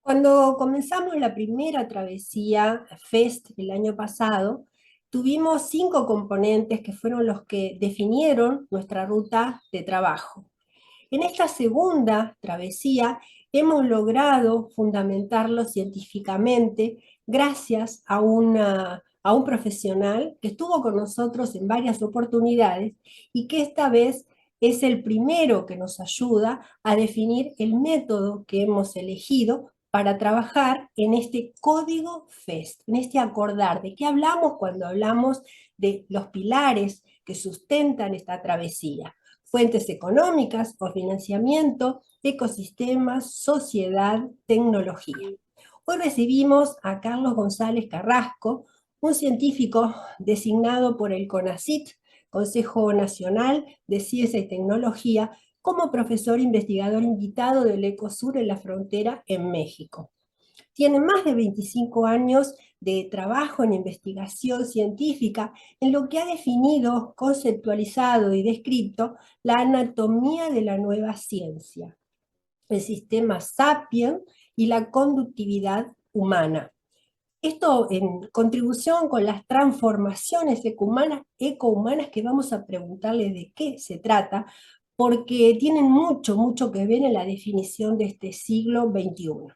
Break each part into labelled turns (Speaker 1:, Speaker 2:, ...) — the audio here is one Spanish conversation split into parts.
Speaker 1: Cuando comenzamos la primera travesía FEST el año pasado, tuvimos 5 componentes que fueron los que definieron nuestra ruta de trabajo. En esta segunda travesía hemos logrado fundamentarlo científicamente gracias a un profesional que estuvo con nosotros en varias oportunidades y que esta vez es el primero que nos ayuda a definir el método que hemos elegido para trabajar en este código FEST, en este acordar. ¿De qué hablamos cuando hablamos de los pilares que sustentan esta travesía? Fuentes económicas o financiamiento, ecosistemas, sociedad, tecnología. Hoy recibimos a Carlos González Carrasco, un científico designado por el CONACYT, Consejo Nacional de Ciencia y Tecnología, como profesor investigador invitado del ECOSUR en la frontera en México. Tiene más de 25 años de trabajo en investigación científica en lo que ha definido, conceptualizado y descrito la anatomía de la nueva ciencia, el sistema Sapien y la conductividad humana. Esto en contribución con las transformaciones ecohumanas que vamos a preguntarles de qué se trata, porque tienen mucho que ver en la definición de este siglo XXI.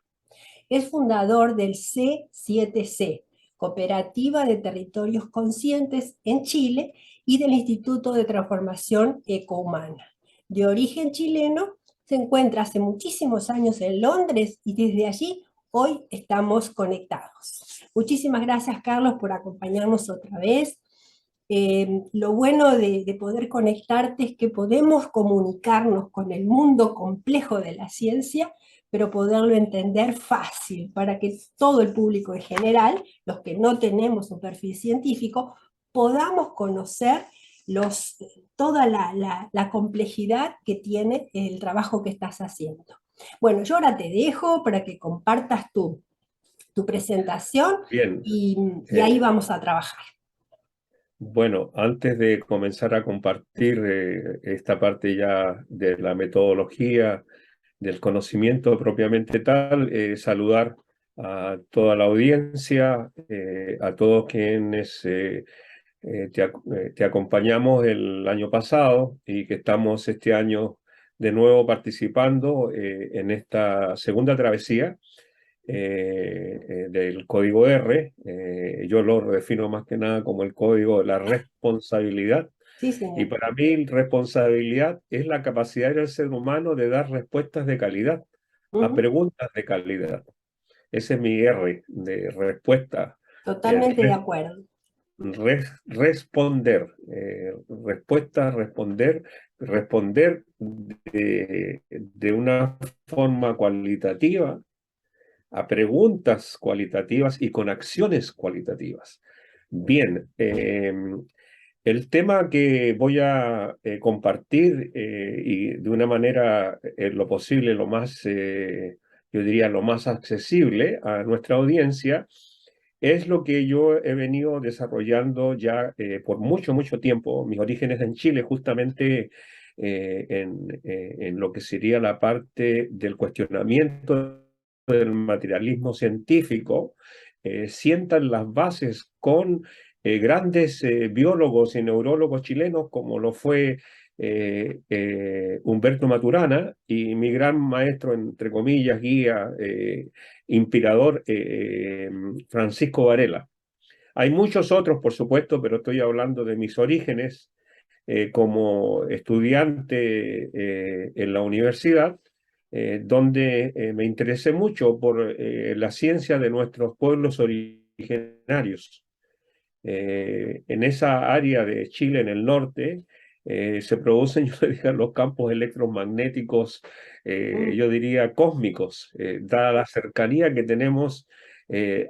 Speaker 1: Es fundador del C7C, Cooperativa de Territorios Conscientes en Chile, y del Instituto de Transformación Ecohumana. De origen chileno, se encuentra hace muchísimos años en Londres y desde allí hoy estamos conectados. Muchísimas gracias, Carlos, por acompañarnos otra vez. Lo bueno de poder conectarte es que podemos comunicarnos con el mundo complejo de la ciencia, pero poderlo entender fácil para que todo el público en general, los que no tenemos un perfil científico, podamos conocer toda la complejidad que tiene el trabajo que estás haciendo. Bueno, yo ahora te dejo para que compartas tu presentación
Speaker 2: Bien,
Speaker 1: y ahí
Speaker 2: eh,
Speaker 1: vamos a trabajar.
Speaker 2: bueno, antes de comenzar a compartir esta parte ya de la metodología, del conocimiento propiamente tal, saludar a toda la audiencia, a todos quienes te acompañamos el año pasado y que estamos este año de nuevo participando en esta segunda travesía del código R. Yo lo defino más que nada como el código de la responsabilidad.
Speaker 1: Sí,
Speaker 2: Y
Speaker 1: señor.
Speaker 2: para mí, responsabilidad es la capacidad del ser humano de dar respuestas de calidad a
Speaker 1: Ujú.
Speaker 2: preguntas de calidad. Ese es mi R de respuesta. eh,
Speaker 1: Totalmente de acuerdo.
Speaker 2: responder, respuesta, responder de una forma cualitativa a preguntas cualitativas y con acciones cualitativas. Bien, el tema que voy a compartir y de una manera lo posible, lo más, yo diría, lo más accesible a nuestra audiencia, es lo que yo he venido desarrollando ya por mucho tiempo. Mis orígenes en Chile, justamente en lo que sería la parte del cuestionamiento del materialismo científico, sientan las bases con grandes biólogos y neurólogos chilenos, como lo fue Humberto Maturana y mi gran maestro, entre comillas, guía, inspirador, Francisco Varela. Hay muchos otros, por supuesto, pero estoy hablando de mis orígenes como estudiante en la universidad, donde me interesé mucho por la ciencia de nuestros pueblos originarios. En esa área de Chile, en el norte, se producen, yo diría, los campos electromagnéticos,
Speaker 1: Mm.
Speaker 2: yo diría, cósmicos, dada la cercanía que tenemos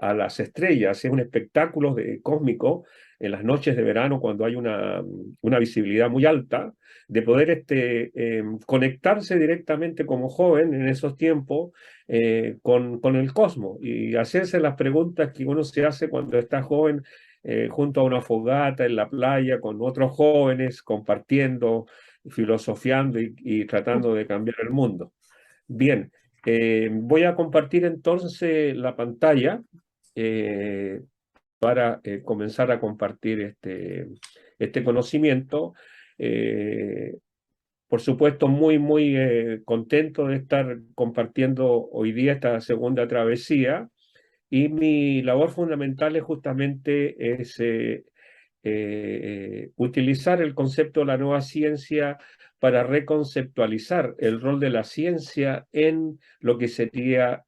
Speaker 2: a las estrellas. Es un espectáculo cósmico en las noches de verano, cuando hay una visibilidad muy alta, de poder conectarse directamente como joven en esos tiempos con el cosmos y hacerse las preguntas que uno se hace cuando está joven junto a una fogata en la playa con otros jóvenes, compartiendo, filosofiando y tratando de cambiar el mundo. Bien, Voy a compartir entonces la pantalla para comenzar a compartir este conocimiento. Por supuesto, muy contento de estar compartiendo hoy día esta segunda travesía, y mi labor fundamental es justamente utilizar el concepto de la nueva ciencia para reconceptualizar el rol de la ciencia en lo que sería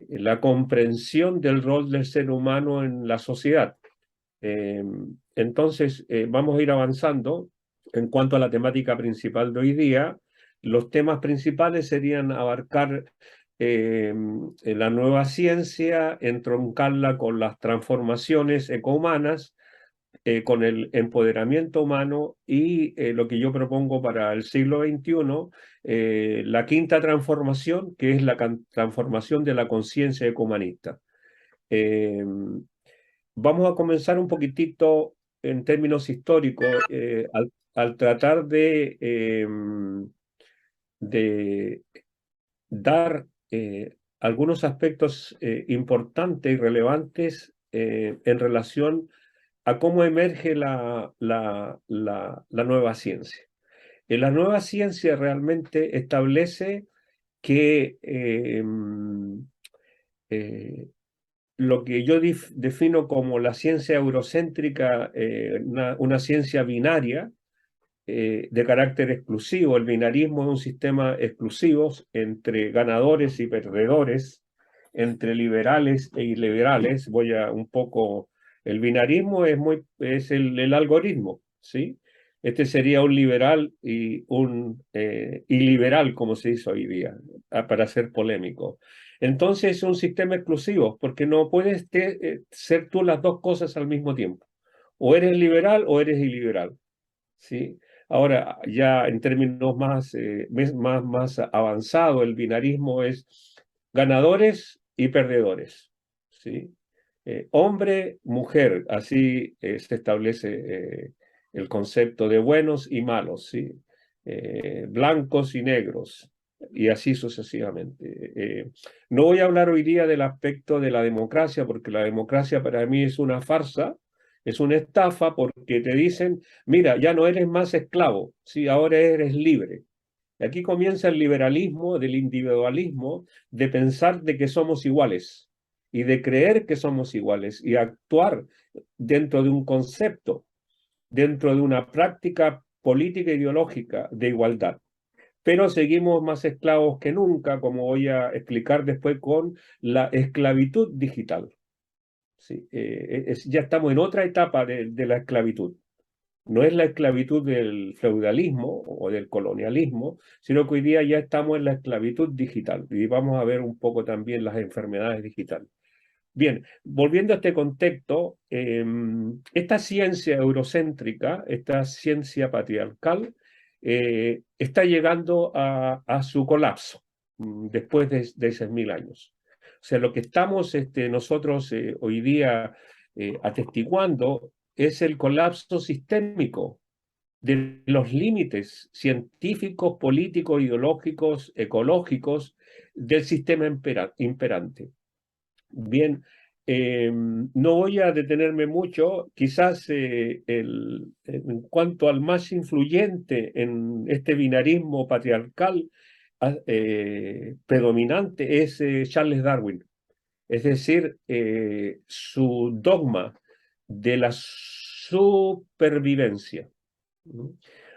Speaker 2: la comprensión del rol del ser humano en la sociedad. Entonces, vamos a ir avanzando. En cuanto a la temática principal de hoy día, los temas principales serían abarcar la nueva ciencia, entroncarla con las transformaciones ecohumanas, con el empoderamiento humano y lo que yo propongo para el siglo XXI, la quinta transformación, que es la transformación de la conciencia ecumenista. Vamos a comenzar un poquitito en términos históricos, al tratar de dar algunos aspectos importantes y relevantes en relación a cómo emerge la nueva ciencia. La nueva ciencia realmente establece que lo que yo defino como la ciencia eurocéntrica, una ciencia binaria, de carácter exclusivo. El binarismo es un sistema exclusivo entre ganadores y perdedores, entre liberales e iliberales. Voy a un poco... El binarismo es el algoritmo, ¿sí? Este sería un liberal y un iliberal, como se dice hoy día, para ser polémico. Entonces es un sistema exclusivo, porque no puedes ser tú las dos cosas al mismo tiempo. O eres liberal o eres iliberal, ¿sí? Ahora, ya en términos más avanzados, el binarismo es ganadores y perdedores, ¿sí? Hombre, mujer, así se establece el concepto de buenos y malos, ¿sí? Blancos y negros, y así sucesivamente. No voy a hablar hoy día del aspecto de la democracia, porque la democracia para mí es una farsa, es una estafa, porque te dicen, mira, ya no eres más esclavo, ¿sí? Ahora eres libre. Y aquí comienza el liberalismo del individualismo, de pensar de que somos iguales y de creer que somos iguales y actuar dentro de un concepto, dentro de una práctica política ideológica de igualdad. Pero seguimos más esclavos que nunca, como voy a explicar después con la esclavitud digital. Sí, ya estamos en otra etapa de la esclavitud. No es la esclavitud del feudalismo o del colonialismo, sino que hoy día ya estamos en la esclavitud digital. Y vamos a ver un poco también las enfermedades digitales. Bien, volviendo a este contexto, esta ciencia eurocéntrica, esta ciencia patriarcal, está llegando a su colapso después de 6.000 años. O sea, lo que estamos nosotros hoy día atestiguando es el colapso sistémico de los límites científicos, políticos, ideológicos, ecológicos del sistema imperante. Bien, no voy a detenerme mucho, quizás en cuanto al más influyente en este binarismo patriarcal predominante es Charles Darwin. Es decir, su dogma de la supervivencia.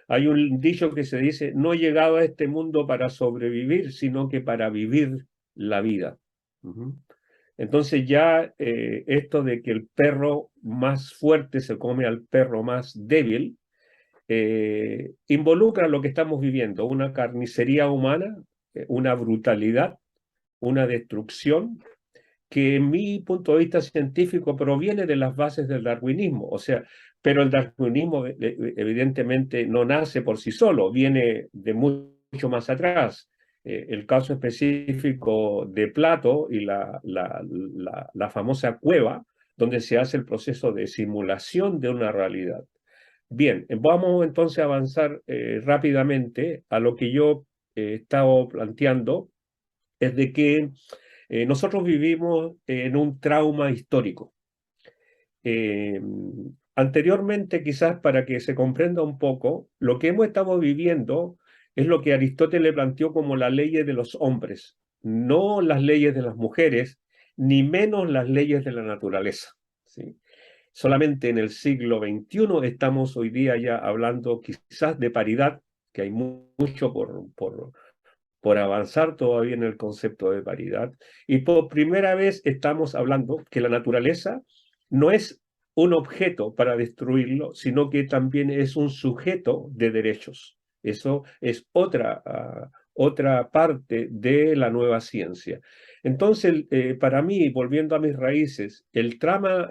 Speaker 2: Hay un dicho que se dice, no he llegado a este mundo para sobrevivir, sino que para vivir la vida. Entonces ya esto de que el perro más fuerte se come al perro más débil, involucra lo que estamos viviendo, una carnicería humana, una brutalidad, una destrucción, que en mi punto de vista científico proviene de las bases del darwinismo. O sea, pero el darwinismo evidentemente no nace por sí solo, viene de mucho más atrás. El caso específico de Plato y la famosa cueva, donde se hace el proceso de simulación de una realidad. Bien, vamos entonces a avanzar rápidamente a lo que yo estado planteando es de que nosotros vivimos en un trauma histórico. Eh, Anteriormente, quizás para que se comprenda un poco, lo que hemos estado viviendo es lo que Aristóteles planteó como las leyes de los hombres, no las leyes de las mujeres, ni menos las leyes de la naturaleza. ¿Sí? Solamente en el siglo XXI estamos hoy día ya hablando quizás de paridad, que hay mucho por avanzar todavía en el concepto de paridad. Y por primera vez estamos hablando que la naturaleza no es un objeto para destruirlo, sino que también es un sujeto de derechos. Eso es otra parte de la nueva ciencia. Entonces, para mí, volviendo a mis raíces, el trauma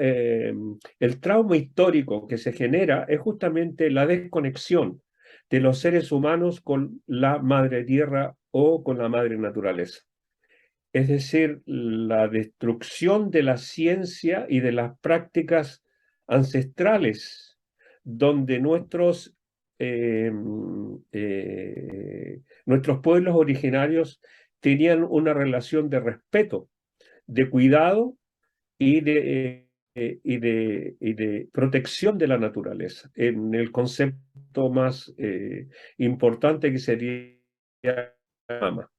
Speaker 2: histórico que se genera es justamente la desconexión de los seres humanos con la madre tierra o con la madre naturaleza. Es decir, la destrucción de la ciencia y de las prácticas ancestrales, donde eh, nuestros pueblos originarios tenían una relación de respeto, de cuidado y de protección de la naturaleza, en el concepto más importante que sería mama.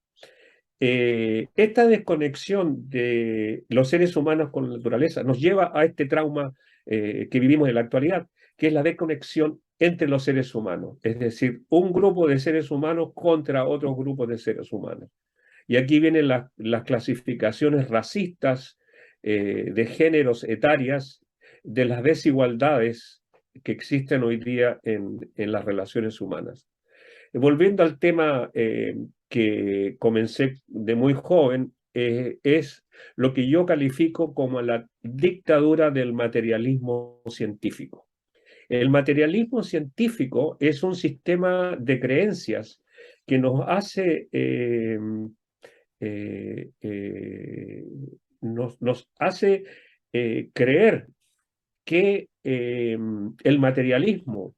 Speaker 2: Esta desconexión de los seres humanos con la naturaleza nos lleva a este trauma que vivimos en la actualidad, que es la desconexión entre los seres humanos, es decir, un grupo de seres humanos contra otros grupos de seres humanos. Y aquí vienen las clasificaciones racistas, de géneros etarias, de las desigualdades que existen hoy día en las relaciones humanas. Volviendo al tema que comencé de muy joven, es lo que yo califico como la dictadura del materialismo científico. El materialismo científico es un sistema de creencias que eh, eh, nos hace creer que el materialismo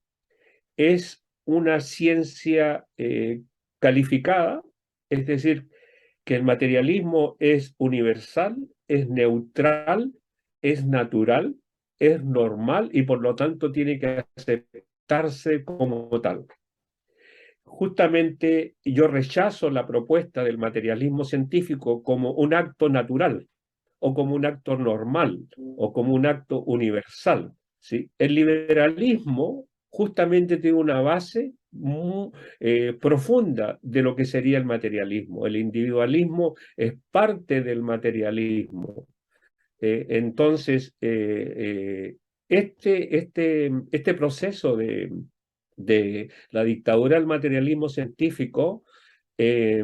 Speaker 2: es una ciencia calificada, es decir, que el materialismo es universal, es neutral, es natural, es normal y por lo tanto tiene que aceptarse como tal. Justamente yo rechazo la propuesta del materialismo científico como un acto natural o como un acto normal o como un acto universal. ¿Sí? El liberalismo justamente tiene una base muy profunda de lo que sería el materialismo. El individualismo es parte del materialismo. Entonces, este proceso de la dictadura del materialismo científico eh,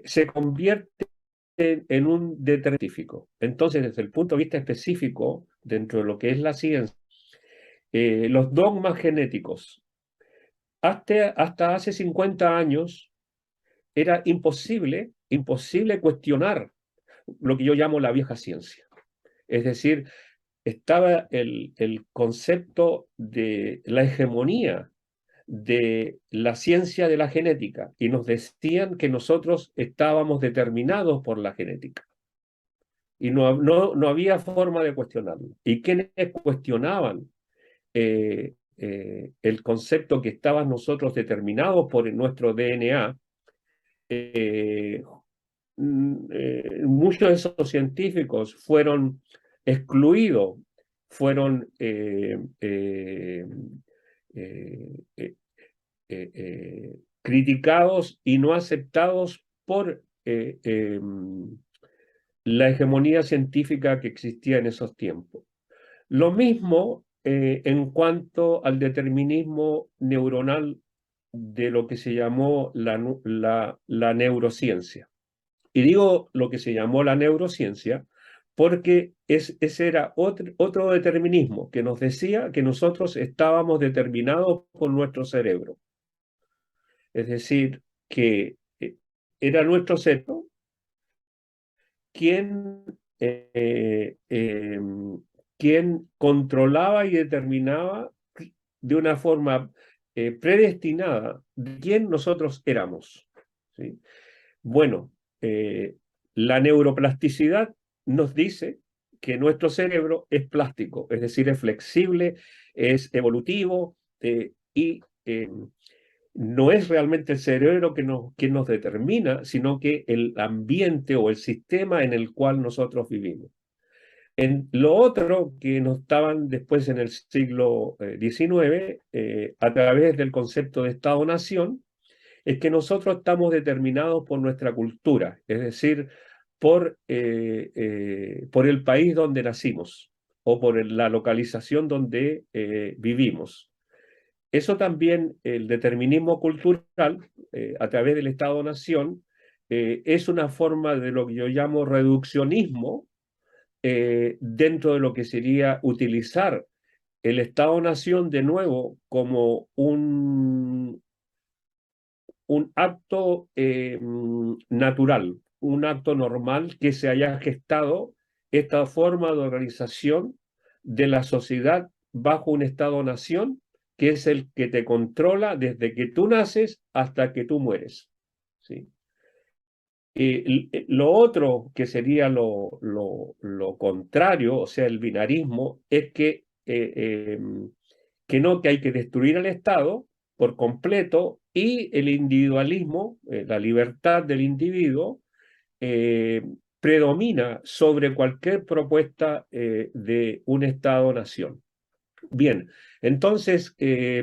Speaker 2: se convierte en un determinístico. Entonces, desde el punto de vista específico, dentro de lo que es la ciencia, los dogmas genéticos, hasta hace 50 años, era imposible cuestionar lo que yo llamo la vieja ciencia. Es decir, estaba el concepto de la hegemonía de la ciencia de la genética y nos decían que nosotros estábamos determinados por la genética y no había forma de cuestionarlo. Y quienes cuestionaban el concepto que estaban nosotros determinados por nuestro DNA, eh, muchos de esos científicos fueron excluidos, fueron criticados y no aceptados por la hegemonía científica que existía en esos tiempos. Lo mismo en cuanto al determinismo neuronal de lo que se llamó la neurociencia. Y digo lo que se llamó la neurociencia porque ese era otro determinismo que nos decía que nosotros estábamos determinados por nuestro cerebro. Es decir, que era nuestro cerebro quien, quien controlaba y determinaba de una forma predestinada de quién nosotros éramos, ¿sí? Bueno, la neuroplasticidad nos dice que nuestro cerebro es plástico, es decir, es flexible, es evolutivo y no es realmente el cerebro quien nos determina, sino que el ambiente o el sistema en el cual nosotros vivimos. En lo otro que nos estaban después en el siglo XIX, a través del concepto de Estado-Nación, es que nosotros estamos determinados por nuestra cultura, es decir, por el país donde nacimos o por la localización donde vivimos. Eso también, el determinismo cultural, a través del Estado-Nación, es una forma de lo que yo llamo reduccionismo, dentro de lo que sería utilizar el Estado-Nación de nuevo como un acto natural, un acto normal que se haya gestado esta forma de organización de la sociedad bajo un Estado-Nación que es el que te controla desde que tú naces hasta que tú mueres, ¿sí? Lo otro que sería lo contrario, o sea, el binarismo, es que no, que hay que destruir al Estado por completo y el individualismo, la libertad del individuo, eh, predomina sobre cualquier propuesta de un Estado-nación. Bien, entonces,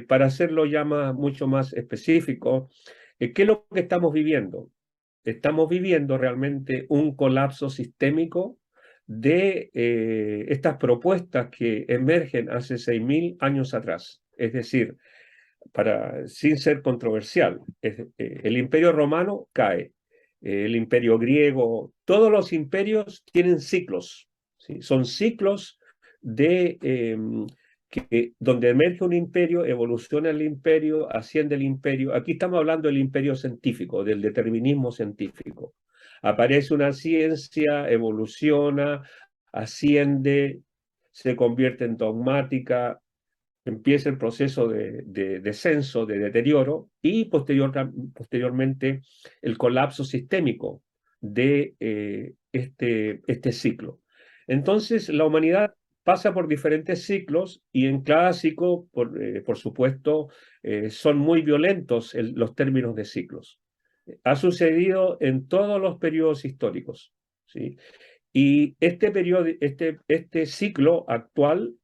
Speaker 2: para hacerlo ya mucho más específico, ¿qué es lo que estamos viviendo? Estamos viviendo realmente un colapso sistémico de estas propuestas que emergen hace 6.000 años atrás. Es decir, sin ser controversial, el imperio romano cae, el imperio griego, todos los imperios tienen ciclos, ¿sí? Son ciclos de, donde emerge un imperio, evoluciona el imperio, asciende el imperio. Aquí estamos hablando del imperio científico, del determinismo científico. Aparece una ciencia, evoluciona, asciende, se convierte en dogmática, empieza el proceso de descenso, de deterioro, y posteriormente el colapso sistémico de este ciclo. Entonces, la humanidad pasa por diferentes ciclos y en cada ciclo, por supuesto, son muy violentos los términos de ciclos. Ha sucedido en todos los periodos históricos, ¿sí? Y este periodo, este ciclo actual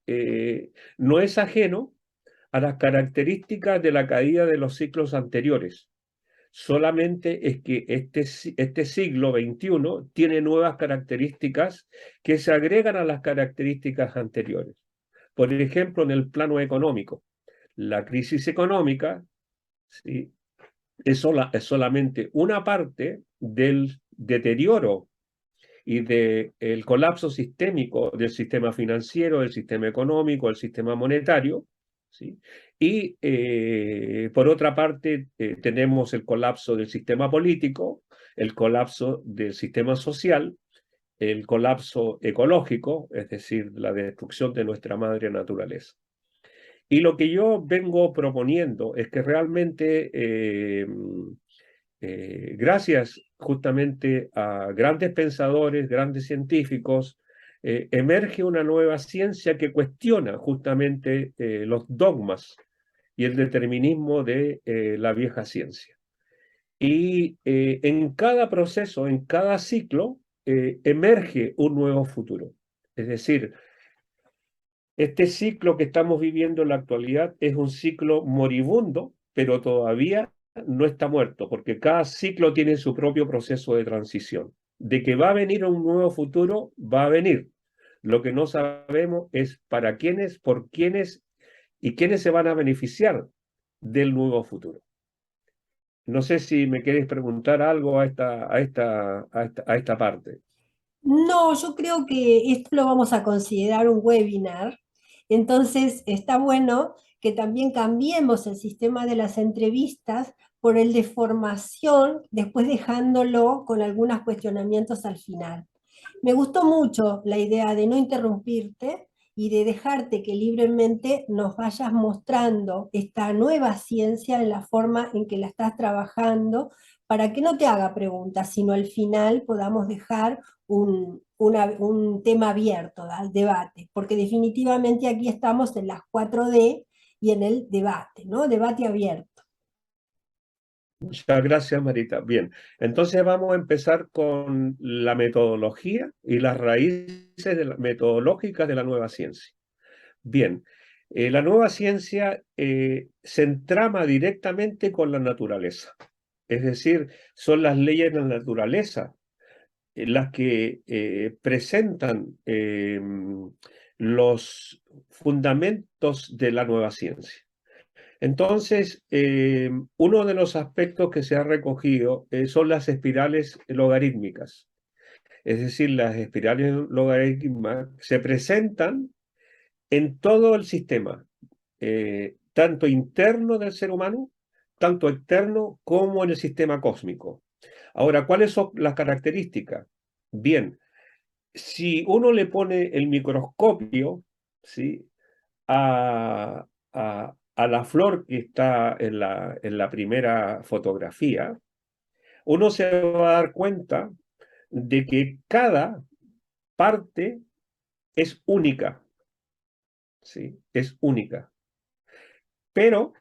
Speaker 2: no es ajeno a las características de la caída de los ciclos anteriores. Solamente es que este siglo XXI tiene nuevas características que se agregan a las características anteriores. Por ejemplo, en el plano económico, la crisis económica, ¿sí?, es solamente una parte del deterioro y del colapso sistémico del sistema financiero, del sistema económico, del sistema monetario, ¿sí? Y por otra parte tenemos el colapso del sistema político, el colapso del sistema social, el colapso ecológico, es decir, la destrucción de nuestra madre naturaleza. Y lo que yo vengo proponiendo es que realmente gracias justamente a grandes pensadores, grandes científicos, emerge una nueva ciencia que cuestiona justamente los dogmas y el determinismo de la vieja ciencia. Y en cada proceso, en cada ciclo, emerge un nuevo futuro. Es decir, este ciclo que estamos viviendo en la actualidad es un ciclo moribundo, pero todavía no está muerto, porque cada ciclo tiene su propio proceso de transición. De que va a venir un nuevo futuro, va a venir. Lo que no sabemos es para quiénes, por quiénes y quiénes se van a beneficiar del nuevo futuro. No sé si me queréis preguntar algo a esta parte.
Speaker 1: No, yo creo que esto lo vamos a considerar un webinar, entonces está bueno que también cambiemos el sistema de las entrevistas por el de formación, después dejándolo con algunos cuestionamientos al final. Me gustó mucho la idea de no interrumpirte y de dejarte que libremente nos vayas mostrando esta nueva ciencia en la forma en que la estás trabajando, para que no te haga preguntas, sino al final podamos dejar un tema abierto al debate, porque definitivamente aquí estamos en las 4D y en el debate, ¿no? Debate abierto.
Speaker 2: Muchas gracias, Marita. Bien, entonces vamos a empezar con la metodología y las raíces metodológicas de la nueva ciencia. Bien, la nueva ciencia se entrama directamente con la naturaleza, es decir, son las leyes de la naturaleza las que presentan los fundamentos de la nueva ciencia. Entonces, uno de los aspectos que se ha recogido son las espirales logarítmicas. Es decir, las espirales logarítmicas se presentan en todo el sistema, tanto interno del ser humano, tanto externo como en el sistema cósmico. Ahora, ¿cuáles son las características? Bien, si uno le pone el microscopio, ¿sí?, a la flor que está en la primera fotografía, uno se va a dar cuenta de que cada parte es única, ¿sí? Es única, pero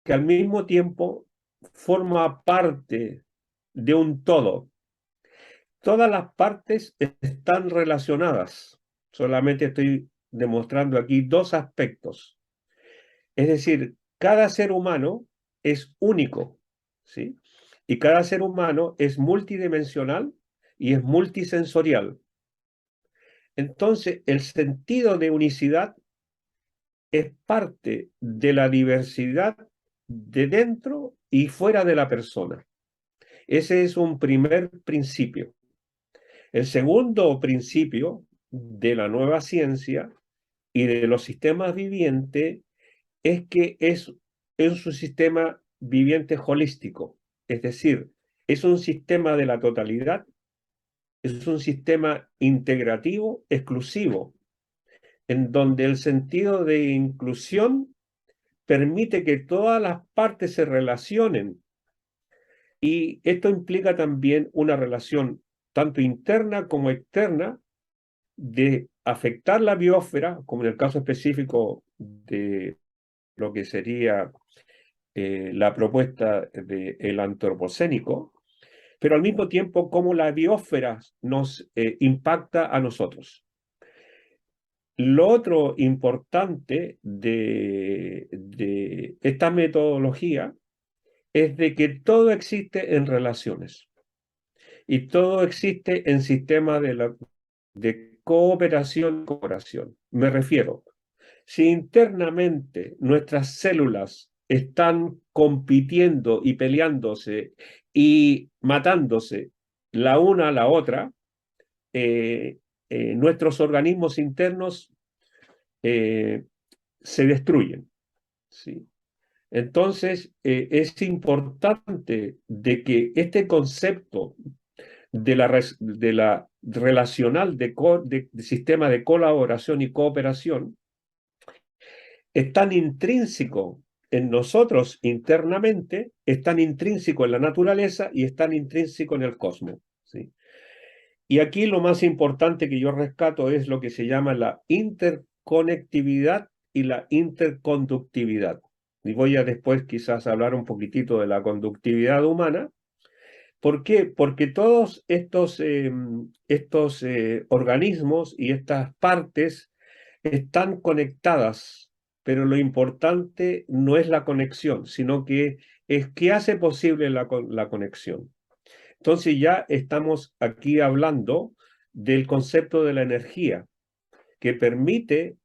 Speaker 2: que al mismo tiempo forma parte de un todo. Todas las partes están relacionadas. Solamente estoy demostrando aquí dos aspectos. Es decir, cada ser humano es único, ¿sí? Y cada ser humano es multidimensional y es multisensorial. Entonces, el sentido de unicidad es parte de la diversidad de dentro y fuera de la persona. Ese es un primer principio. El segundo principio de la nueva ciencia y de los sistemas vivientes es que es un sistema viviente holístico, es decir, es un sistema de la totalidad, es un sistema integrativo exclusivo, en donde el sentido de inclusión permite que todas las partes se relacionen, y esto implica también una relación tanto interna como externa de afectar la biosfera, como en el caso específico de lo que sería la propuesta del antropocénico, pero al mismo tiempo cómo la biosfera nos impacta a nosotros. Lo otro importante de esta metodología es de que todo existe en relaciones y todo existe en sistemas de cooperación y colaboración. Me refiero, si internamente nuestras células están compitiendo y peleándose y matándose la una a la otra, nuestros organismos internos se destruyen, ¿sí? Entonces, es importante de que este concepto de la relacional de sistema de colaboración y cooperación es tan intrínseco en nosotros internamente, es tan intrínseco en la naturaleza y es tan intrínseco en el cosmos, ¿sí? Y aquí lo más importante que yo rescato es lo que se llama la interconectividad y la interconductividad. Y voy a después quizás hablar un poquitito de la conductividad humana. ¿Por qué? Porque todos estos organismos y estas partes están conectadas, pero lo importante no es la conexión, sino que es qué hace posible la conexión. Entonces ya estamos aquí hablando del concepto de la energía, que permite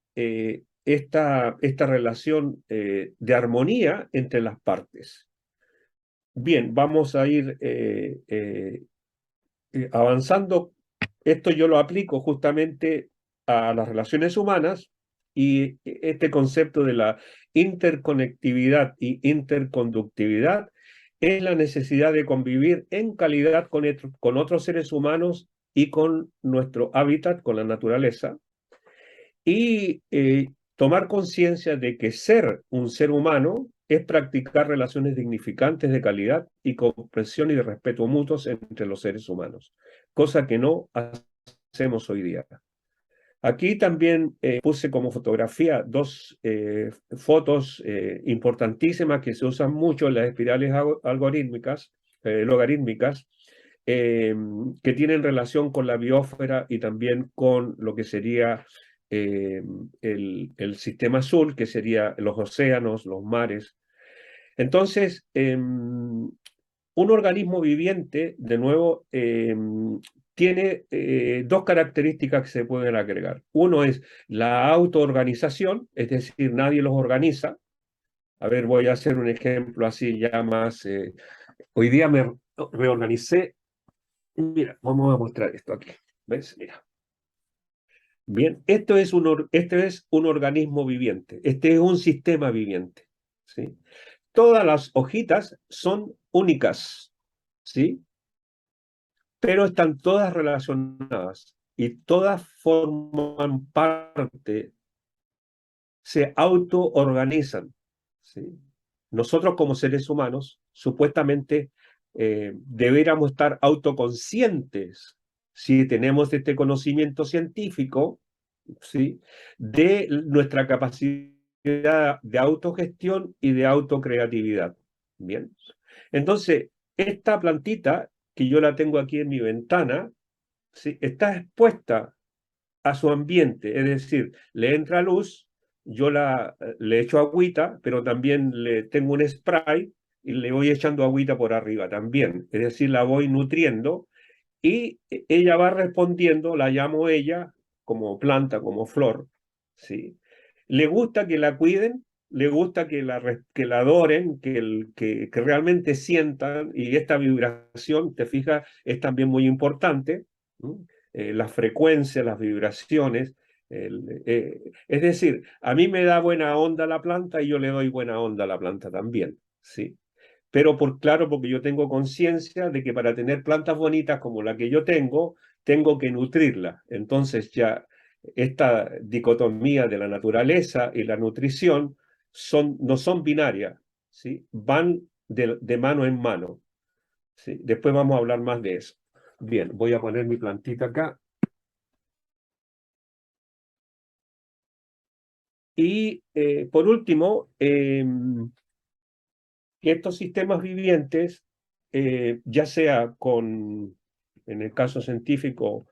Speaker 2: esta relación de armonía entre las partes. Bien, vamos a ir avanzando. Esto yo lo aplico justamente a las relaciones humanas, y este concepto de la interconectividad y interconductividad es la necesidad de convivir en calidad con otros seres humanos y con nuestro hábitat, con la naturaleza, y tomar conciencia de que ser un ser humano es practicar relaciones dignificantes de calidad y comprensión y de respeto mutuos entre los seres humanos, cosa que no hacemos hoy día. Aquí también puse como fotografía dos fotos importantísimas que se usan mucho en las espirales algorítmicas, logarítmicas, que tienen relación con la biosfera y también con lo que sería el sistema azul, que sería los océanos, los mares. Entonces, un organismo viviente, de nuevo, tiene dos características que se pueden agregar. Uno es la autoorganización, es decir, nadie los organiza. A ver, voy a hacer un ejemplo así ya más. Hoy día me reorganicé. Mira, vamos a mostrar esto aquí. ¿Ves? Mira. Bien, este es un organismo viviente. Este es un sistema viviente. ¿Sí? Todas las hojitas son únicas. ¿Sí? Pero están todas relacionadas y todas forman parte, se autoorganizan. ¿Sí? Nosotros como seres humanos, supuestamente, deberíamos estar autoconscientes si tenemos este conocimiento científico, ¿sí? De nuestra capacidad de autogestión y de autocreatividad. Bien. Entonces, esta plantita que yo la tengo aquí en mi ventana, ¿sí? Está expuesta a su ambiente, es decir, le entra luz, le echo agüita, pero también le tengo un spray y le voy echando agüita por arriba también, es decir, la voy nutriendo y ella va respondiendo, la llamo ella como planta, como flor, ¿sí? Le gusta que la cuiden, le gusta que la adoren, que realmente sientan, y esta vibración, te fijas, es también muy importante, ¿no? La frecuencia, las vibraciones. Es decir, a mí me da buena onda la planta y yo le doy buena onda a la planta también, ¿sí? Pero claro, porque yo tengo conciencia de que para tener plantas bonitas como la que yo tengo que nutrirla. Entonces ya esta dicotomía de la naturaleza y la nutrición no son binarias, ¿sí? Van de mano en mano, ¿sí? Después vamos a hablar más de eso. Bien, voy a poner mi plantita acá. Y por último, que estos sistemas vivientes, ya sea en el caso científico,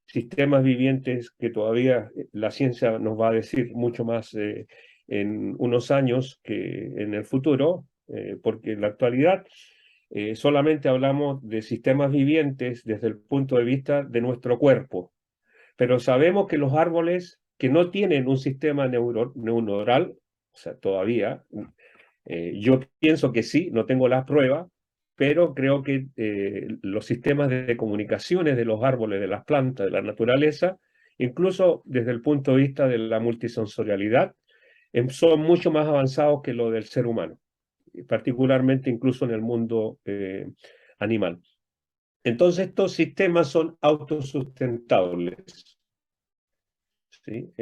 Speaker 2: sistemas vivientes que todavía la ciencia nos va a decir mucho más en unos años que en el futuro, porque en la actualidad solamente hablamos de sistemas vivientes desde el punto de vista de nuestro cuerpo, pero sabemos que los árboles que no tienen un sistema neuronal, o sea, todavía, yo pienso que sí, no tengo las pruebas, pero creo que los sistemas de comunicaciones de los árboles, de las plantas, de la naturaleza, incluso desde el punto de vista de la multisensorialidad, son mucho más avanzados que lo del ser humano, particularmente incluso en el mundo animal. Entonces estos sistemas son autosustentables, ¿sí?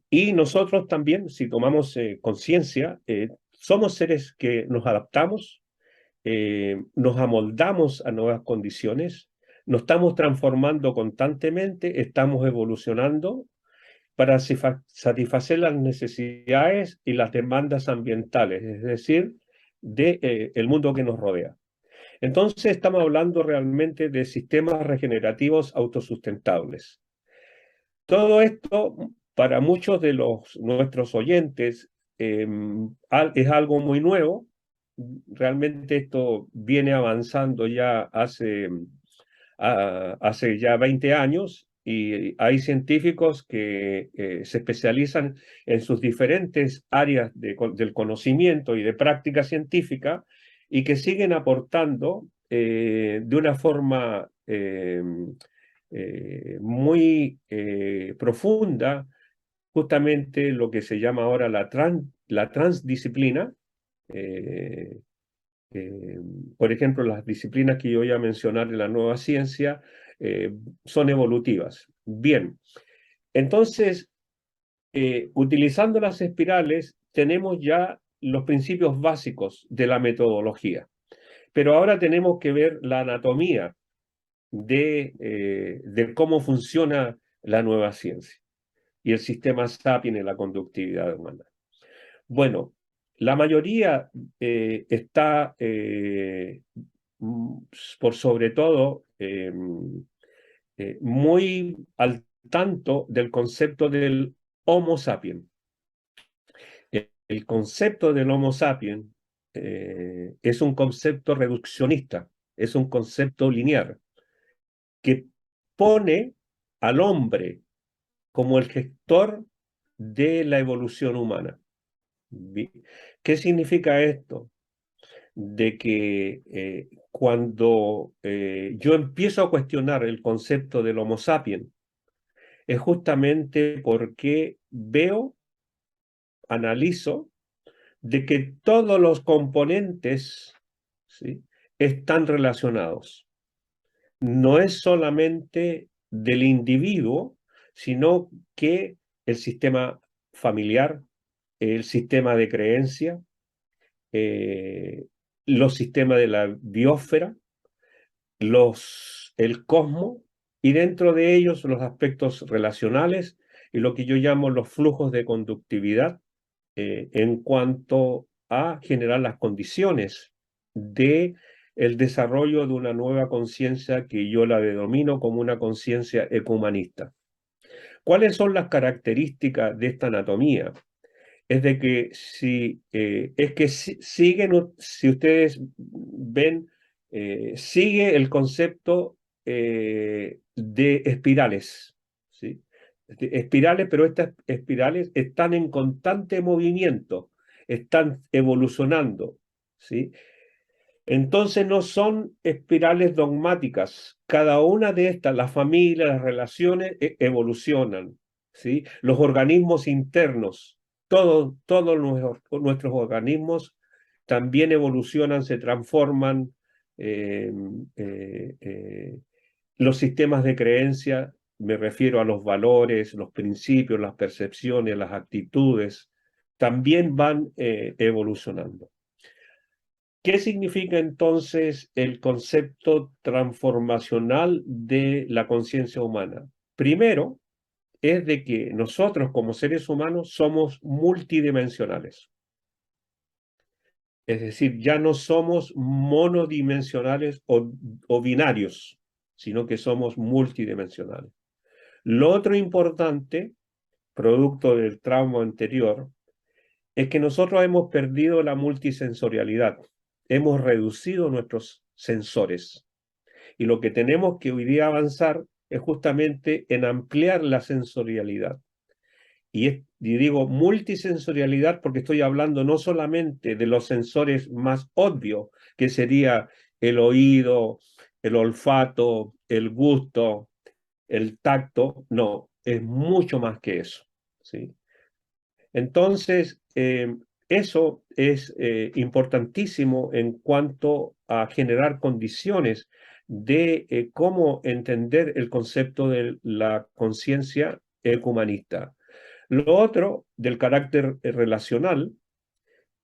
Speaker 2: Y nosotros también, si tomamos conciencia, somos seres que nos adaptamos, nos amoldamos a nuevas condiciones, nos estamos transformando constantemente, estamos evolucionando para satisfacer las necesidades y las demandas ambientales, es decir, de, el mundo que nos rodea. Entonces estamos hablando realmente de sistemas regenerativos autosustentables. Todo esto, para muchos de nuestros oyentes, es algo muy nuevo. Realmente esto viene avanzando ya hace ya 20 años y hay científicos que se especializan en sus diferentes áreas del conocimiento y de práctica científica y que siguen aportando de una forma muy profunda, justamente lo que se llama ahora la transdisciplina. eh, eh, por ejemplo, las disciplinas que yo voy a mencionar en la nueva ciencia son evolutivas. Bien, Entonces, utilizando las espirales, tenemos ya los principios básicos de la metodología. Pero ahora tenemos que ver la anatomía de cómo funciona la nueva ciencia y el sistema Sapiens en la conductividad humana. Bueno, la mayoría está por sobre todo muy al tanto del concepto del Homo sapiens. El concepto del Homo sapiens es un concepto reduccionista, es un concepto lineal, que pone al hombre como el gestor de la evolución humana. ¿Qué significa esto? De que cuando yo empiezo a cuestionar el concepto del Homo sapiens, es justamente porque veo, analizo, de que todos los componentes, ¿sí?, están relacionados. No es solamente del individuo, sino que el sistema familiar, el sistema de creencia, los sistemas de la biosfera, el cosmos, y dentro de ellos los aspectos relacionales y lo que yo llamo los flujos de conductividad en cuanto a generar las condiciones de el desarrollo de una nueva conciencia que yo la denomino como una conciencia ecumenista. ¿Cuáles son las características de esta anatomía? Es de que siguen, si ustedes ven, sigue el concepto de espirales, ¿sí? Espirales, pero estas espirales están en constante movimiento, están evolucionando, ¿sí? Entonces no son espirales dogmáticas. Cada una de estas, la familia, las relaciones, evolucionan, ¿sí? Los organismos internos, todos nuestros organismos también evolucionan, se transforman. eh, eh, eh, los sistemas de creencia, me refiero a los valores, los principios, las percepciones, las actitudes, también van evolucionando. ¿Qué significa entonces el concepto transformacional de la conciencia humana? Primero, es de que nosotros como seres humanos somos multidimensionales. Es decir, ya no somos monodimensionales o binarios, sino que somos multidimensionales. Lo otro importante, producto del trauma anterior, es que nosotros hemos perdido la multisensorialidad. Hemos reducido nuestros sensores. Y lo que tenemos que hoy día avanzar es justamente en ampliar la sensorialidad. Y digo multisensorialidad porque estoy hablando no solamente de los sensores más obvios, que sería el oído, el olfato, el gusto, el tacto. No, es mucho más que eso, ¿sí? Entonces, eso es importantísimo en cuanto a generar condiciones de cómo entender el concepto de la conciencia ecumenista. Lo otro, del carácter relacional,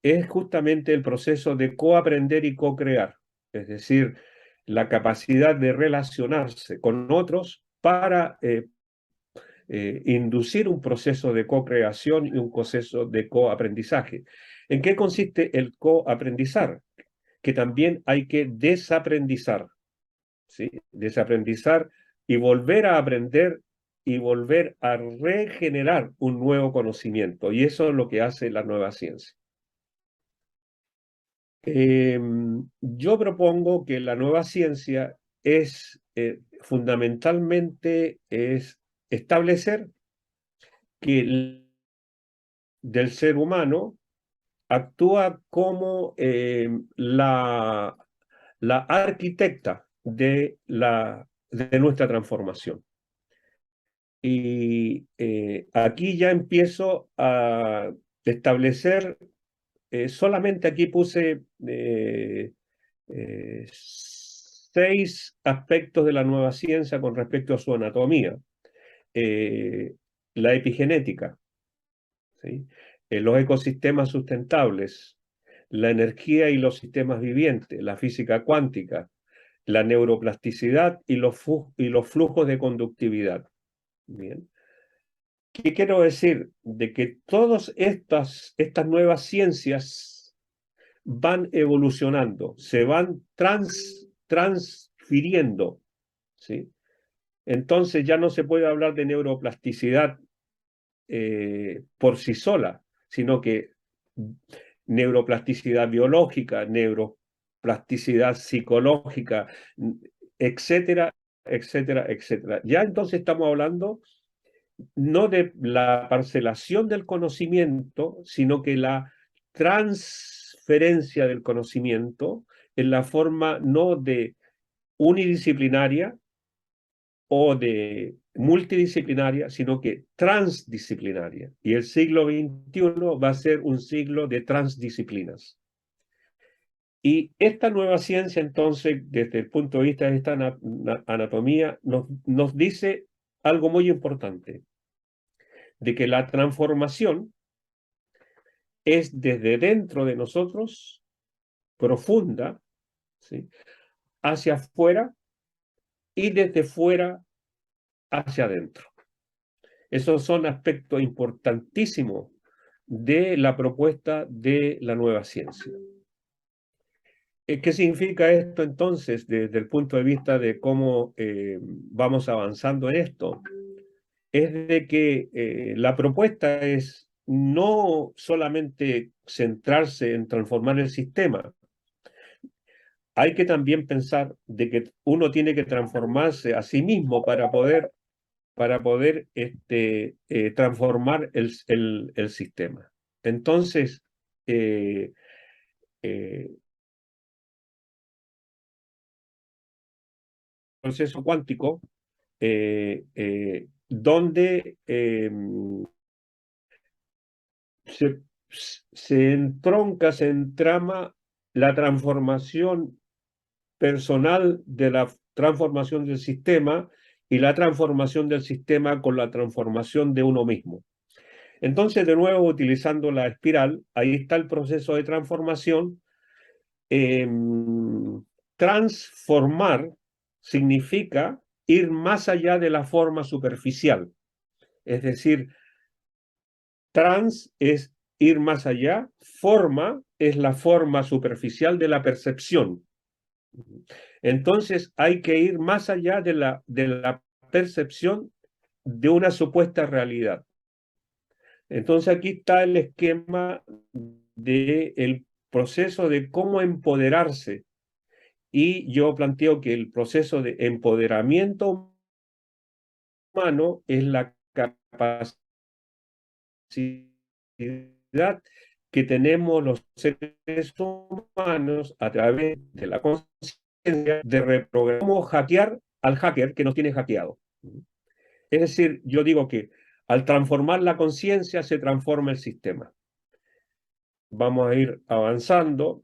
Speaker 2: es justamente el proceso de coaprender y co-crear, es decir, la capacidad de relacionarse con otros para inducir un proceso de co-creación y un proceso de coaprendizaje. ¿En qué consiste el coaprendizar? Que también hay que desaprendizar, ¿sí? Desaprendizar y volver a aprender y volver a regenerar un nuevo conocimiento. Y eso es lo que hace la nueva ciencia. Yo propongo que la nueva ciencia es fundamentalmente es establecer que del ser humano actúa como la arquitecta de nuestra transformación. Y aquí ya empiezo a establecer, solamente aquí puse 6 aspectos de la nueva ciencia con respecto a su anatomía. la epigenética, ¿sí? Los ecosistemas sustentables, la energía y los sistemas vivientes, la física cuántica, la neuroplasticidad y y los flujos de conductividad. Bien. ¿Qué quiero decir? De que todas estas nuevas ciencias van evolucionando, se van transfiriendo, ¿sí? Entonces ya no se puede hablar de neuroplasticidad por sí sola, sino que neuroplasticidad biológica, neuroplasticidad psicológica, etcétera, etcétera, etcétera. Ya entonces estamos hablando no de la parcelación del conocimiento, sino que la transferencia del conocimiento en la forma no de unidisciplinaria o de multidisciplinaria, sino que transdisciplinaria. Y el siglo XXI va a ser un siglo de transdisciplinas. Y esta nueva ciencia, entonces, desde el punto de vista de esta anatomía, nos dice algo muy importante, de que la transformación es desde dentro de nosotros, profunda, ¿sí?, hacia afuera y desde fuera hacia adentro. Esos son aspectos importantísimos de la propuesta de la nueva ciencia. ¿Qué significa esto entonces desde el punto de vista de cómo vamos avanzando en esto? Es de que la propuesta es no solamente centrarse en transformar el sistema, hay que también pensar de que uno tiene que transformarse a sí mismo para poder transformar el sistema. Entonces, eh, eh, proceso cuántico, donde se, se entronca, se entrama la transformación personal de la transformación del sistema y la transformación del sistema con la transformación de uno mismo. Entonces, de nuevo, utilizando la espiral, ahí está el proceso de transformación. Transformar significa ir más allá de la forma superficial. Es decir, trans es ir más allá, forma es la forma superficial de la percepción. Entonces hay que ir más allá de la percepción de una supuesta realidad. Entonces aquí está el esquema del proceso de cómo empoderarse. Y yo planteo que el proceso de empoderamiento humano es la capacidad que tenemos los seres humanos a través de la conciencia de reprogramar, cómo hackear al hacker que nos tiene hackeado. Es decir, yo digo que al transformar la conciencia se transforma el sistema. Vamos a ir avanzando.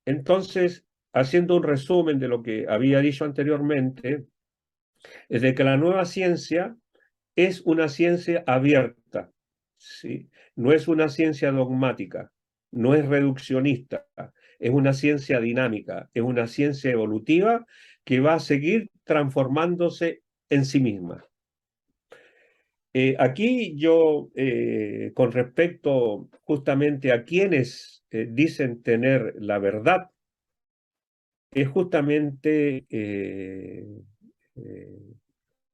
Speaker 2: Entonces, haciendo un resumen de lo que había dicho anteriormente, es de que la nueva ciencia es una ciencia abierta, ¿sí? No es una ciencia dogmática, no es reduccionista, es una ciencia dinámica, es una ciencia evolutiva que va a seguir transformándose en sí misma. Aquí yo, con respecto justamente a quienes dicen tener la verdad, es justamente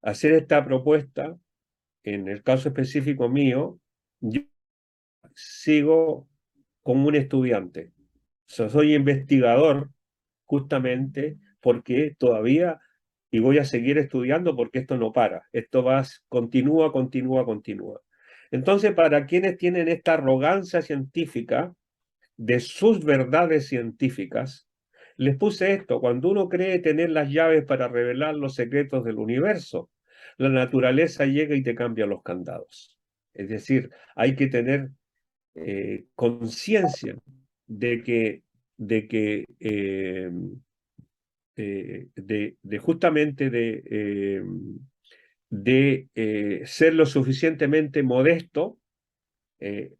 Speaker 2: hacer esta propuesta. En el caso específico mío, yo sigo como un estudiante. Soy investigador justamente porque todavía, y voy a seguir estudiando porque esto no para. Esto va, continúa, continúa, continúa. Entonces, para quienes tienen esta arrogancia científica de sus verdades científicas, les puse esto: cuando uno cree tener las llaves para revelar los secretos del universo, la naturaleza llega y te cambia los candados. Es decir, hay que tener conciencia de justamente de ser lo suficientemente modesto.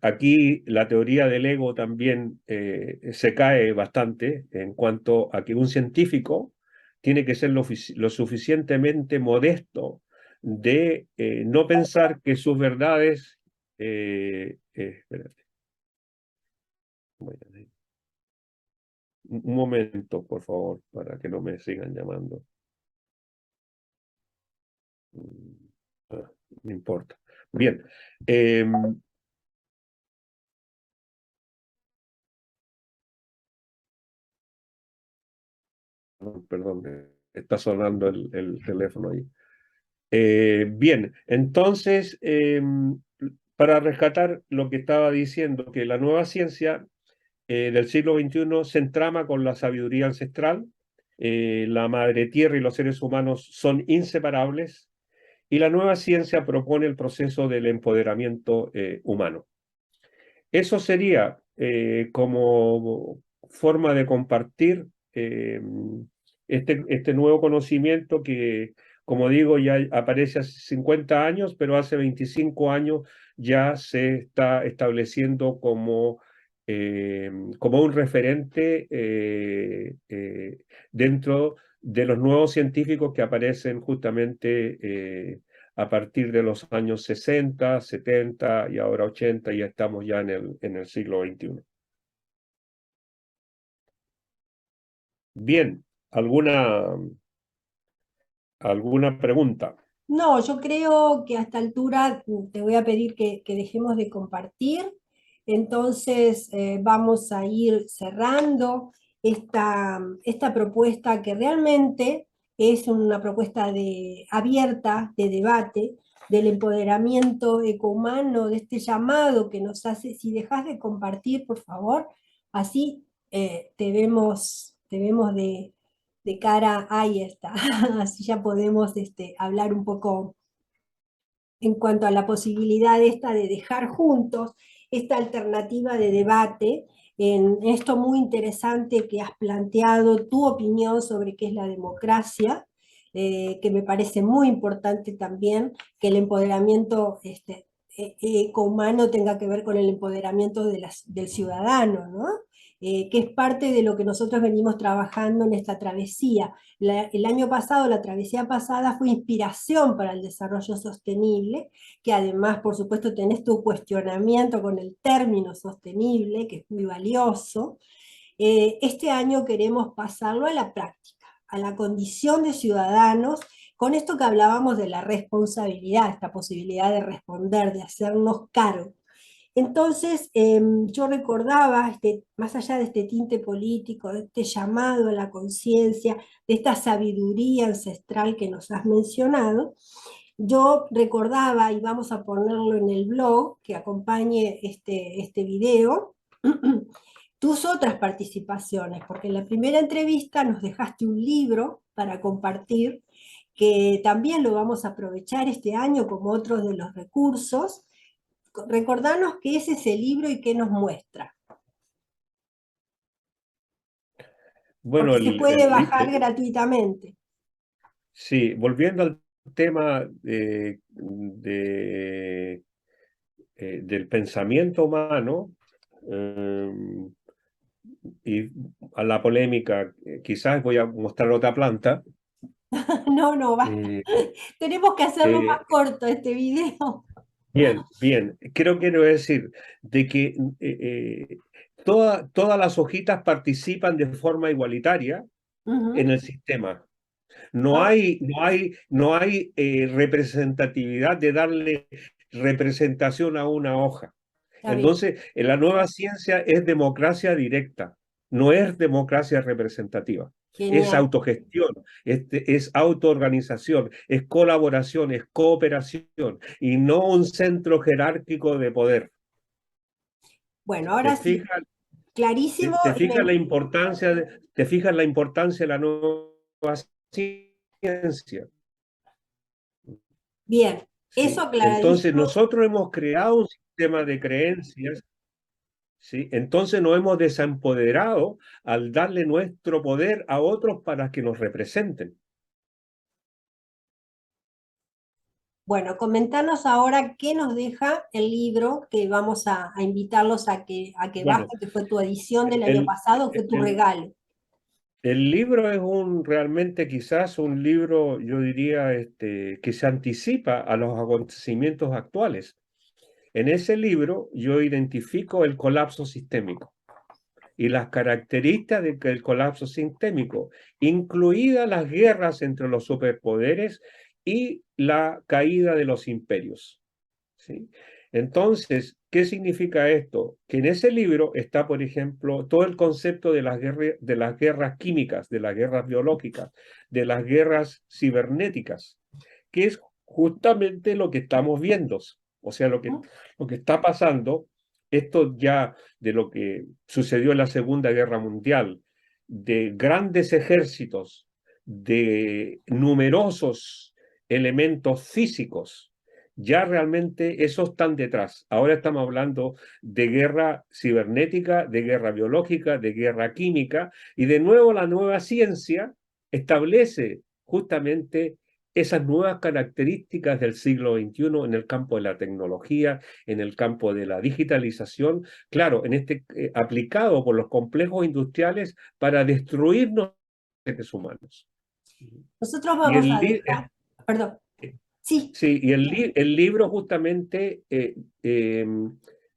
Speaker 2: Aquí la teoría del ego también se cae bastante en cuanto a que un científico tiene que ser lo suficientemente modesto de no pensar que sus verdades... espérate, un momento, por favor, para que no me sigan llamando. No importa. Bien. Perdón, está sonando el teléfono ahí. Bien, entonces, para rescatar lo que estaba diciendo, que la nueva ciencia del siglo XXI se entrama con la sabiduría ancestral, la madre tierra y los seres humanos son inseparables, y la nueva ciencia propone el proceso del empoderamiento humano. Eso sería como forma de compartir este nuevo conocimiento que, como digo, ya aparece hace 50 años, pero hace 25 años ya se está estableciendo como un referente dentro de los nuevos científicos que aparecen justamente a partir de los años 60, 70 y ahora 80, ya estamos ya en el siglo XXI. Bien, ¿alguna pregunta?
Speaker 1: No, yo creo que a esta altura te voy a pedir que dejemos de compartir. Entonces vamos a ir cerrando esta propuesta que realmente es una propuesta abierta, de debate, del empoderamiento ecomano, de este llamado que nos hace. Si dejas de compartir, por favor, así te vemos de cara, ahí está, así ya podemos hablar un poco en cuanto a la posibilidad esta de dejar juntos esta alternativa de debate en esto muy interesante que has planteado, tu opinión sobre qué es la democracia, que me parece muy importante también que el empoderamiento humano tenga que ver con el empoderamiento del ciudadano, ¿no? Que es parte de lo que nosotros venimos trabajando en esta travesía. El año pasado, la travesía pasada, fue inspiración para el desarrollo sostenible, que además, por supuesto, tenés tu cuestionamiento con el término sostenible, que es muy valioso. Este año queremos pasarlo a la práctica, a la condición de ciudadanos, con esto que hablábamos de la responsabilidad, esta posibilidad de responder, de hacernos cargo. Entonces, yo recordaba, más allá de este tinte político, de este llamado a la conciencia, de esta sabiduría ancestral que nos has mencionado, yo recordaba, y vamos a ponerlo en el blog que acompañe este video, tus otras participaciones, porque en la primera entrevista nos dejaste un libro para compartir, que también lo vamos a aprovechar este año como otros de los recursos. Recordanos qué es ese libro y qué nos muestra,
Speaker 2: Bueno,
Speaker 1: porque se puede bajar gratuitamente.
Speaker 2: sí, volviendo al tema del pensamiento humano y a la polémica, quizás voy a mostrar otra planta.
Speaker 1: No, no, basta.
Speaker 2: eh,
Speaker 1: Tenemos que hacerlo más
Speaker 2: eh,
Speaker 1: corto este video.
Speaker 2: Bien, bien. Quiero decir de que todas las hojitas participan de forma igualitaria en
Speaker 1: Ujú.
Speaker 2: el sistema. No
Speaker 1: Ah,
Speaker 2: hay, no hay, no hay representatividad de darle representación a una hoja.
Speaker 1: está bien,
Speaker 2: Entonces, en la nueva ciencia es democracia directa, no es democracia representativa. Es
Speaker 1: genial.
Speaker 2: autogestión, es autoorganización, es colaboración, es cooperación y no un centro jerárquico de poder.
Speaker 1: Bueno,
Speaker 2: ¿Te
Speaker 1: ahora sí,
Speaker 2: fijas,
Speaker 1: clarísimo.
Speaker 2: te fijas la importancia te fijas la importancia de la nueva ciencia?
Speaker 1: Bien, eso
Speaker 2: ¿Sí? Entonces,
Speaker 1: aclaradísimo.
Speaker 2: nosotros hemos creado un sistema de creencias. ¿Sí? Entonces nos hemos desempoderado al darle nuestro poder a otros para que nos representen.
Speaker 1: Bueno, comentanos ahora qué nos deja el libro que vamos a invitarlos a que
Speaker 2: Bueno,
Speaker 1: bajen, que fue tu edición del año
Speaker 2: el,
Speaker 1: pasado, fue tu
Speaker 2: el,
Speaker 1: regalo.
Speaker 2: el libro es realmente quizás un libro, yo diría, que se anticipa a los acontecimientos actuales. En ese libro yo identifico el colapso sistémico y las características del colapso sistémico, incluidas las guerras entre los superpoderes y la caída de los imperios. ¿Sí? Entonces, ¿qué significa esto? Que en ese libro está, por ejemplo, todo el concepto de las guerras químicas, de las guerras biológicas, de las guerras cibernéticas, que es justamente lo que estamos viendo. O sea, lo que está pasando, esto ya de lo que sucedió en la Segunda Guerra Mundial, de grandes ejércitos, de numerosos elementos físicos, ya realmente esos están detrás. Ahora estamos hablando de guerra cibernética, de guerra biológica, de guerra química, y de nuevo la nueva ciencia establece justamente esas nuevas características del siglo XXI en el campo de la tecnología, en el campo de la digitalización, claro, aplicado por los complejos industriales para destruirnos los seres humanos.
Speaker 1: Nosotros
Speaker 2: Y
Speaker 1: vamos a dejar, perdón, sí.
Speaker 2: sí, y el libro justamente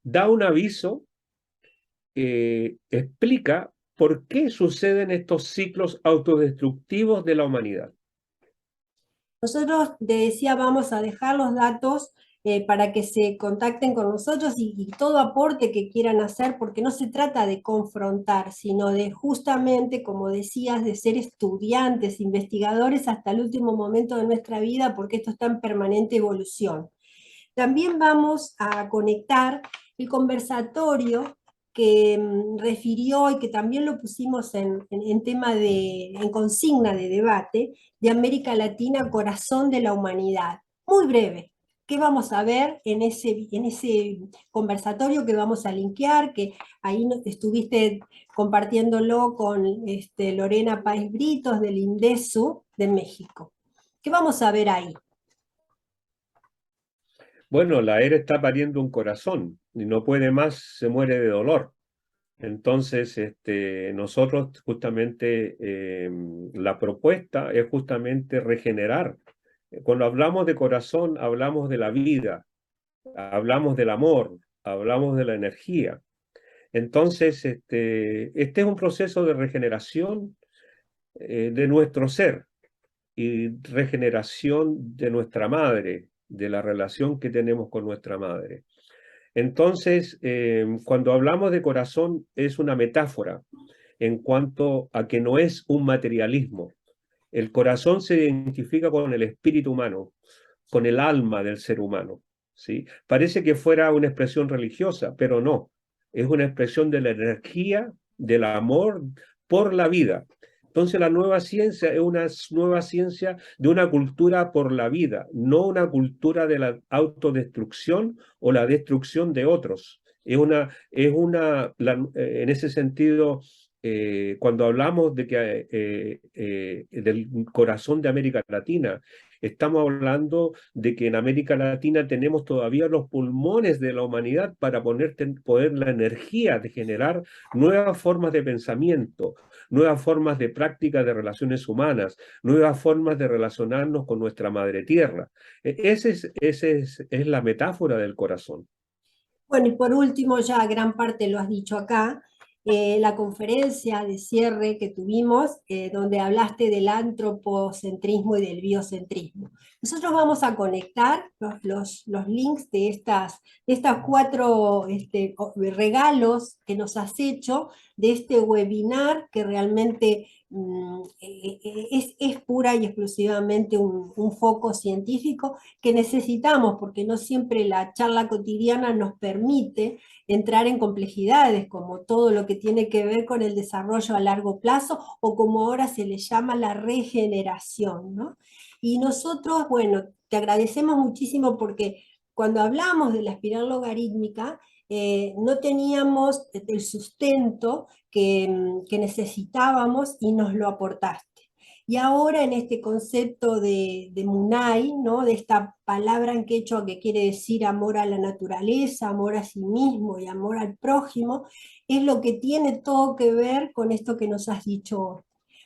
Speaker 2: da un aviso, explica por qué suceden estos ciclos autodestructivos de la humanidad.
Speaker 1: Nosotros, te decía, vamos a dejar los datos para que se contacten con nosotros y todo aporte que quieran hacer, porque no se trata de confrontar, sino de justamente, como decías, de ser estudiantes, investigadores hasta el último momento de nuestra vida, porque esto está en permanente evolución. También vamos a conectar el conversatorio que refirió y que también lo pusimos en tema en consigna de debate, de América Latina, corazón de la humanidad. Muy breve. ¿Qué vamos a ver en ese conversatorio que vamos a linkear? Que ahí estuviste compartiéndolo con Lorena Páez Britos del INDESU de México. ¿Qué vamos a ver ahí?
Speaker 2: Bueno, la ERA está pariendo un corazón y no puede más, se muere de dolor. Entonces, nosotros justamente, la propuesta es justamente regenerar. Cuando hablamos de corazón, hablamos de la vida, hablamos del amor, hablamos de la energía. Entonces, este es un proceso de regeneración de nuestro ser y regeneración de nuestra madre, de la relación que tenemos con nuestra madre. Entonces, cuando hablamos de corazón, es una metáfora en cuanto a que no es un materialismo. El corazón se identifica con el espíritu humano, con el alma del ser humano. ¿Sí? Parece que fuera una expresión religiosa, pero no. Es una expresión de la energía, del amor por la vida. Entonces la nueva ciencia es una nueva ciencia de una cultura por la vida, no una cultura de la autodestrucción o la destrucción de otros. En ese sentido, cuando hablamos de del corazón de América Latina, estamos hablando de que en América Latina tenemos todavía los pulmones de la humanidad para poder la energía de generar nuevas formas de pensamiento, nuevas formas de práctica de relaciones humanas, nuevas formas de relacionarnos con nuestra madre tierra. Es la metáfora del corazón.
Speaker 1: Bueno, y por último, ya gran parte lo has dicho acá, la conferencia de cierre que tuvimos, donde hablaste del antropocentrismo y del biocentrismo. Nosotros vamos a conectar los links de estas cuatro regalos que nos has hecho, de este webinar que realmente es pura y exclusivamente un foco científico que necesitamos, porque no siempre la charla cotidiana nos permite entrar en complejidades, como todo lo que tiene que ver con el desarrollo a largo plazo, o como ahora se le llama la regeneración, ¿no? Y nosotros, bueno, te agradecemos muchísimo porque cuando hablamos de la espiral logarítmica, no teníamos el sustento que necesitábamos y nos lo aportaste. y ahora en este concepto de Munay, ¿no? De esta palabra en quechua que quiere decir amor a la naturaleza, amor a sí mismo y amor al prójimo, es lo que tiene todo que ver con esto que nos has dicho hoy.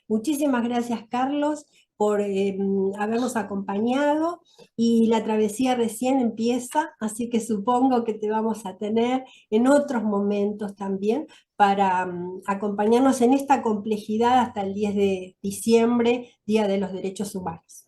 Speaker 1: Muchísimas gracias, Carlos, por habernos acompañado, y la travesía recién empieza, así que supongo que te vamos a tener en otros momentos también para acompañarnos en esta complejidad hasta el 10 de diciembre, Día de los Derechos Humanos.